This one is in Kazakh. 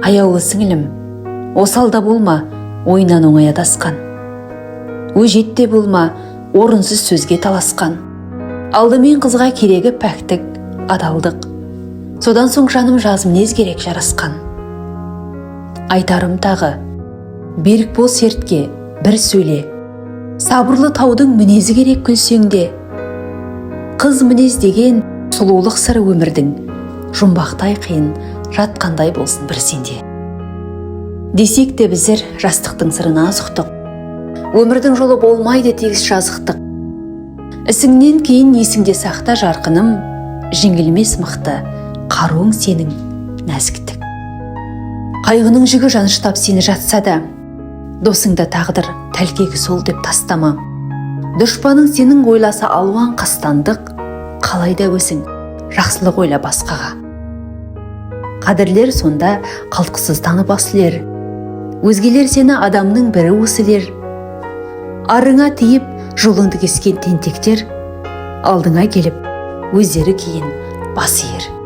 аяулы сіңілім, осалда болма, ойынан оңай адасқан. Өжетте болма, орынсыз сөзге таласқан. Алдымен қызға керегі пәктік, адалдық. Содан соң жаным жазым нез керек жарасқан. Айтарым тағы, берік бол сертке, бір сөйле. Сабырлы таудың мінезі керек күлсеңде. Қыз мінез деген сұлулық сыры өмірдің, жұмбақтай қиын, жатқандай болсын бір сенде. Десек те біздер жастықтың сырына азықтық. Өмірдің жолы болмайды тегіс жазықтық. Ісіңнен кейін есіңде сақта жарқыным, жеңілмес мықты, қаруың сенің нәзіктік. Қайғының жүгі жаныштап сені жатса да, досыңда тағдыр тәлкегі сол деп тастама. Дұшпаның сенің ойласа алуан қастандық, қалайда өзің жақсылық ойла басқаға. Қадірлер сонда қалтқысыз танып асылер. Өзгелер сені адамның бірі өсілер. Арыңа тиіп жолыңды кескен тентектер алдыңа келіп өздері кейін бас иер.